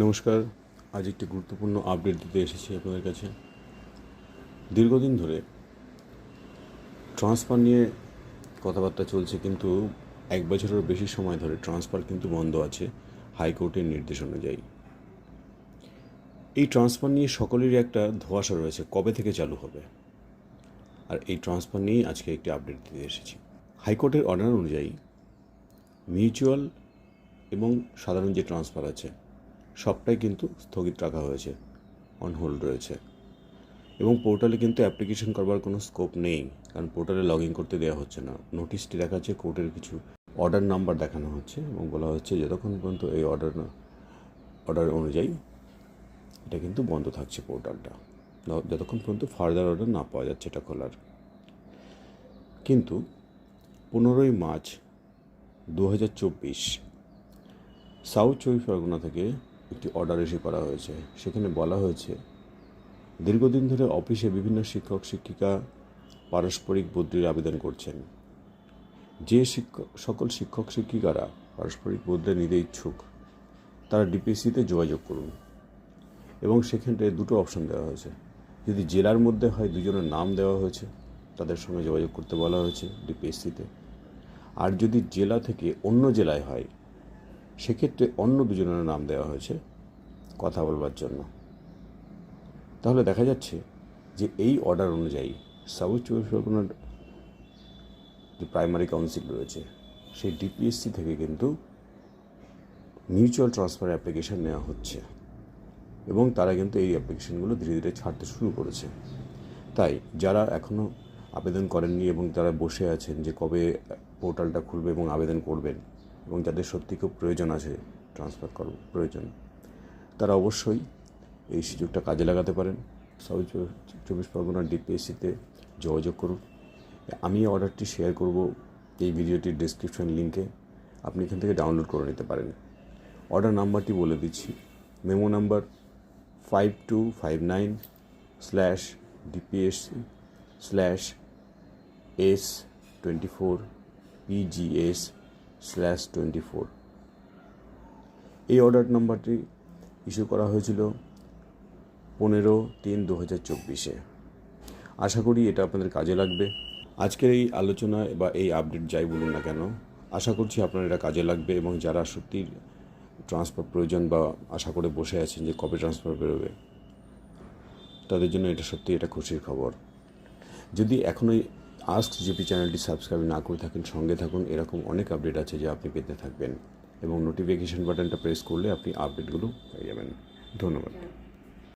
নমস্কার। আজ একটি গুরুত্বপূর্ণ আপডেট দিতে এসেছি আপনাদের কাছে। দীর্ঘদিন ধরে ট্রান্সফার নিয়ে কথাবার্তা চলছে, কিন্তু 1 বছরেরও বেশি সময় ধরে ট্রান্সফার কিন্তু বন্ধ আছে হাইকোর্টের নির্দেশ অনুযায়ী। এই ট্রান্সফার নিয়ে সকলেরই একটা ধোঁয়াশা রয়েছে, কবে থেকে চালু হবে। আর এই ট্রান্সফার নিয়েই আজকে একটি আপডেট দিতে এসেছি। হাইকোর্টের অর্ডার অনুযায়ী মিউচুয়াল এবং সাধারণ যে ট্রান্সফার আছে সবটাই কিন্তু স্থগিত রাখা হয়েছে, অন হোল্ড রয়েছে। এবং পোর্টালে কিন্তু অ্যাপ্লিকেশন করবার কোনো স্কোপ নেই, কারণ পোর্টালে লগ ইন করতে দেওয়া হচ্ছে না। নোটিশটি দেখাচ্ছে কোর্টের কিছু অর্ডার নাম্বার দেখানো হচ্ছে এবং বলা হচ্ছে যতক্ষণ পর্যন্ত এই অর্ডার অনুযায়ী এটা কিন্তু বন্ধ থাকছে পোর্টালটা, যতক্ষণ পর্যন্ত ফার্দার অর্ডার না পাওয়া যাচ্ছে এটা খোলার। কিন্তু 15ই মার্চ 2024 সাউথ 24 পরগনা থেকে একটি অর্ডার ইস্যু করা হয়েছে। সেখানে বলা হয়েছে দীর্ঘদিন ধরে অফিসে বিভিন্ন শিক্ষক শিক্ষিকা পারস্পরিক বদলির আবেদন করছেন। যে সকল শিক্ষক শিক্ষিকারা পারস্পরিক বদলে নিতে ইচ্ছুক তারা ডিপিএসসিতে যোগাযোগ করুন। এবং সেখানে দুটো অপশন দেওয়া হয়েছে। যদি জেলার মধ্যে হয়, দুজনের নাম দেওয়া হয়েছে, তাদের সঙ্গে যোগাযোগ করতে বলা হয়েছে ডিপিএসসিতে। আর যদি জেলা থেকে অন্য জেলায় হয়, সেক্ষেত্রে অন্য দুজনের নাম দেওয়া হয়েছে কথা বলবার জন্য। তাহলে দেখা যাচ্ছে যে এই অর্ডার অনুযায়ী সাউথ 24 পরগনার যে প্রাইমারি কাউন্সিল রয়েছে সেই ডিপিএসসি থেকে কিন্তু মিউচুয়াল ট্রান্সফার অ্যাপ্লিকেশন নেওয়া হচ্ছে এবং তারা কিন্তু এই অ্যাপ্লিকেশনগুলো ধীরে ধীরে ছাড়তে শুরু করেছে। তাই যারা এখনও আবেদন করেননি এবং তারা বসে আছেন যে কবে পোর্টালটা খুলবে এবং আবেদন করবেন, এবং যাদের সত্যি খুব প্রয়োজন আছে ট্রান্সফার করার প্রয়োজন, তারা অবশ্যই এই সুযোগটা কাজে লাগাতে পারেন। সাউথ 24 পরগনার ডিপিএসসিতে যোগাযোগ করুন। আমি অর্ডারটি শেয়ার করব এই ভিডিওটির ডেসক্রিপশন লিঙ্কে, আপনি এখান থেকে ডাউনলোড করে নিতে পারেন। অর্ডার নাম্বারটি বলে দিচ্ছি, মেমো নাম্বার 5259/DPS/S24PGS/24। এই অর্ডার নাম্বারটি ইস্যু করা হয়েছিল 15/3/2024। আশা করি এটা আপনাদের কাজে লাগবে। আজকের এই আলোচনা বা এই আপডেট যাই বলুন না কেন, আশা করছি আপনার এটা কাজে লাগবে। এবং যারা সত্যি ট্রান্সফার প্রয়োজন বা আশা করে বসে আছেন যে কবে ট্রান্সফার বেরোবে, তাদের জন্য এটা সত্যি এটা খুশির খবর। যদি এখনই আস্ক জিপি চ্যানেলটি সাবস্ক্রাইব না করে থাকেন, সঙ্গে থাকুন। এরকম অনেক আপডেট আছে যা আপনি পেতে থাকবেন, এবং নোটিফিকেশন বাটনটা প্রেস করলে আপনি আপডেটগুলো পেয়ে যাবেন। ধন্যবাদ।